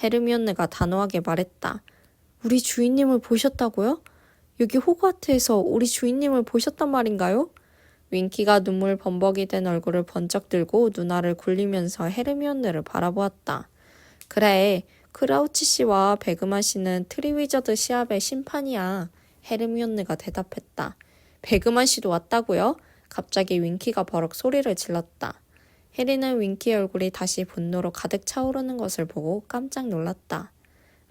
헤르미온느가 단호하게 말했다. 우리 주인님을 보셨다고요? 여기 호그와트에서 우리 주인님을 보셨단 말인가요? 윙키가 눈물 범벅이 된 얼굴을 번쩍 들고 눈알을 굴리면서 헤르미온느를 바라보았다. 그래, 크라우치 씨와 베그만 씨는 트리위저드 시합의 심판이야. 헤르미온느가 대답했다. 베그만 씨도 왔다고요? 갑자기 윙키가 버럭 소리를 질렀다. 해리는 윙키의 얼굴이 다시 분노로 가득 차오르는 것을 보고 깜짝 놀랐다.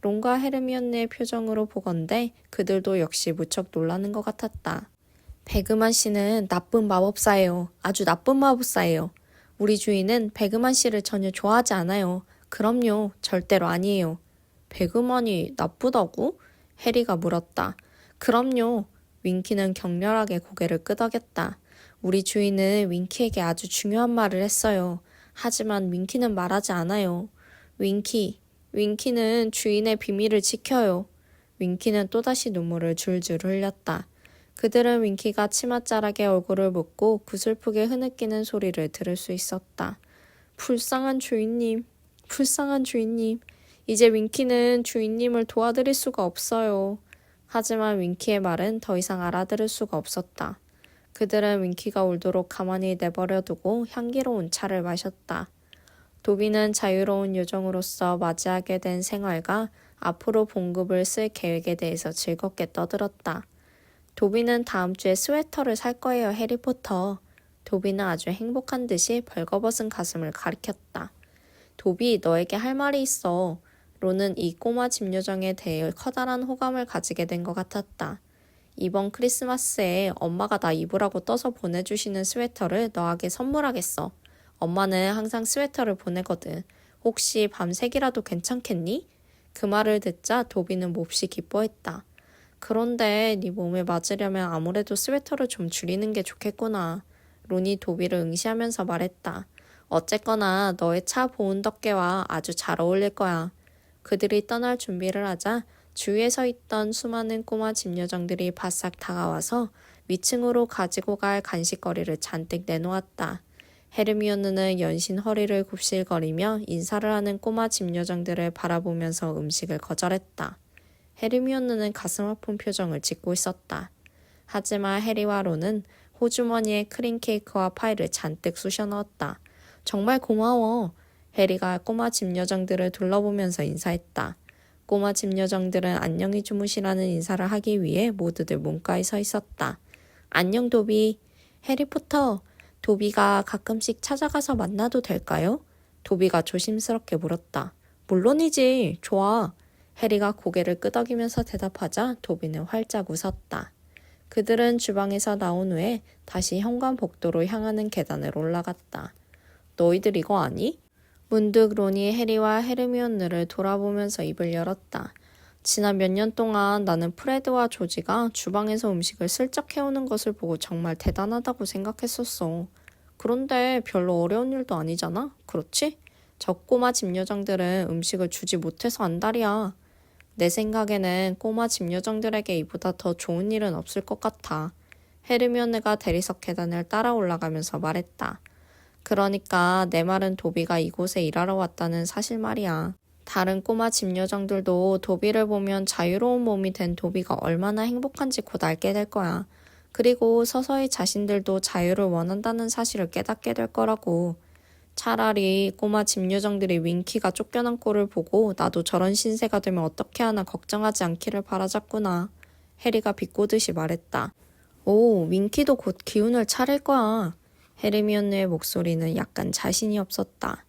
론과 헤르미온느의 표정으로 보건대 그들도 역시 무척 놀라는 것 같았다. 베그만 씨는 나쁜 마법사예요. 아주 나쁜 마법사예요. 우리 주인은 베그만 씨를 전혀 좋아하지 않아요. 그럼요. 절대로 아니에요. 베그만이 나쁘다고? 해리가 물었다. 그럼요. 윙키는 격렬하게 고개를 끄덕였다. 우리 주인은 윙키에게 아주 중요한 말을 했어요. 하지만 윙키는 말하지 않아요. 윙키는 주인의 비밀을 지켜요. 윙키는 또다시 눈물을 줄줄 흘렸다. 그들은 윙키가 치맛자락에 얼굴을 묻고 구슬프게 흐느끼는 소리를 들을 수 있었다. 불쌍한 주인님, 불쌍한 주인님. 이제 윙키는 주인님을 도와드릴 수가 없어요. 하지만 윙키의 말은 더 이상 알아들을 수가 없었다. 그들은 윙키가 울도록 가만히 내버려두고 향기로운 차를 마셨다. 도비는 자유로운 요정으로서 맞이하게 된 생활과 앞으로 봉급을 쓸 계획에 대해서 즐겁게 떠들었다. 도비는 다음 주에 스웨터를 살 거예요, 해리포터. 도비는 아주 행복한 듯이 벌거벗은 가슴을 가리켰다. 도비, 너에게 할 말이 있어. 론은 이 꼬마 집요정에 대해 커다란 호감을 가지게 된 것 같았다. 이번 크리스마스에 엄마가 나 입으라고 떠서 보내주시는 스웨터를 너에게 선물하겠어. 엄마는 항상 스웨터를 보내거든. 혹시 밤새기라도 괜찮겠니? 그 말을 듣자 도비는 몹시 기뻐했다. 그런데 네 몸에 맞으려면 아무래도 스웨터를 좀 줄이는 게 좋겠구나. 론이 도비를 응시하면서 말했다. 어쨌거나 너의 차 보온 덮개와 아주 잘 어울릴 거야. 그들이 떠날 준비를 하자 주위에 서 있던 수많은 꼬마 집요정들이 바싹 다가와서 위층으로 가지고 갈 간식거리를 잔뜩 내놓았다. 헤르미온느는 연신 허리를 굽실거리며 인사를 하는 꼬마 집요정들을 바라보면서 음식을 거절했다. 헤르미온느는 가슴 아픈 표정을 짓고 있었다. 하지만 해리와 론은 호주머니에 크림 케이크와 파이를 잔뜩 쑤셔 넣었다. 정말 고마워. 해리가 꼬마 집요정들을 둘러보면서 인사했다. 꼬마 집요정들은 안녕히 주무시라는 인사를 하기 위해 모두들 문가에 서 있었다. 안녕 도비. 해리포터. 도비가 가끔씩 찾아가서 만나도 될까요? 도비가 조심스럽게 물었다. 물론이지. 좋아. 해리가 고개를 끄덕이면서 대답하자 도비는 활짝 웃었다. 그들은 주방에서 나온 후에 다시 현관복도로 향하는 계단을 올라갔다. 너희들 이거 아니? 문득 론이 해리와 헤르미온느를 돌아보면서 입을 열었다. 지난 몇 년 동안 나는 프레드와 조지가 주방에서 음식을 슬쩍 해오는 것을 보고 정말 대단하다고 생각했었어. 그런데 별로 어려운 일도 아니잖아? 그렇지? 저 꼬마 집요정들은 음식을 주지 못해서 안달이야. 내 생각에는 꼬마 집요정들에게 이보다 더 좋은 일은 없을 것 같아. 헤르미온느가 대리석 계단을 따라 올라가면서 말했다. 그러니까 내 말은 도비가 이곳에 일하러 왔다는 사실 말이야. 다른 꼬마 집요정들도 도비를 보면 자유로운 몸이 된 도비가 얼마나 행복한지 곧 알게 될 거야. 그리고 서서히 자신들도 자유를 원한다는 사실을 깨닫게 될 거라고. 차라리 꼬마 집요정들이 윙키가 쫓겨난 꼴을 보고 나도 저런 신세가 되면 어떻게 하나 걱정하지 않기를 바라자꾸나. 해리가 비꼬듯이 말했다. 오, 윙키도 곧 기운을 차릴 거야. 헤르미온느의 목소리는 약간 자신이 없었다.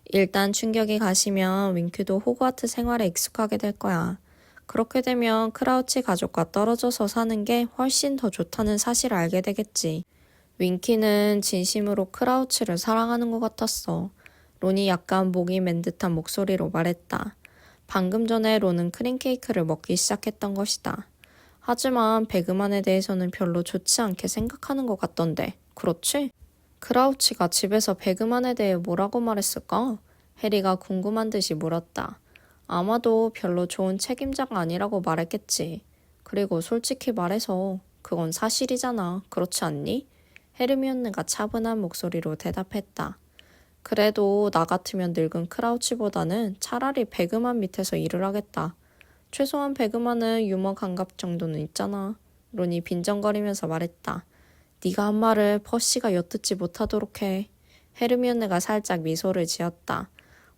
일단 충격이 가시면 윙키도 호그와트 생활에 익숙하게 될 거야. 그렇게 되면 크라우치 가족과 떨어져서 사는 게 훨씬 더 좋다는 사실을 알게 되겠지. 윙키는 진심으로 크라우치를 사랑하는 것 같았어. 론이 약간 목이 맨 듯한 목소리로 말했다. 방금 전에 론은 크림케이크를 먹기 시작했던 것이다. 하지만 배그만에 대해서는 별로 좋지 않게 생각하는 것 같던데. 그렇지? 크라우치가 집에서 배그만에 대해 뭐라고 말했을까? 해리가 궁금한 듯이 물었다. 아마도 별로 좋은 책임자가 아니라고 말했겠지. 그리고 솔직히 말해서 그건 사실이잖아. 그렇지 않니? 헤르미온느가 차분한 목소리로 대답했다. 그래도 나 같으면 늙은 크라우치보다는 차라리 배그만 밑에서 일을 하겠다. 최소한 배그만은 유머 감각 정도는 있잖아. 론이 빈정거리면서 말했다. 네가 한 말을 퍼시가 엿듣지 못하도록 해. 헤르미온느가 살짝 미소를 지었다.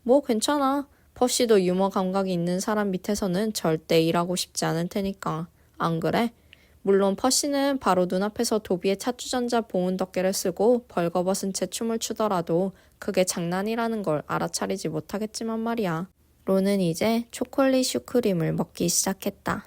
뭐 괜찮아. 퍼시도 유머 감각이 있는 사람 밑에서는 절대 일하고 싶지 않을 테니까. 안 그래? 물론 퍼시는 바로 눈앞에서 도비의 차주전자 보온 덮개를 쓰고 벌거벗은 채 춤을 추더라도 그게 장난이라는 걸 알아차리지 못하겠지만 말이야. 론은 이제 초콜릿 슈크림을 먹기 시작했다.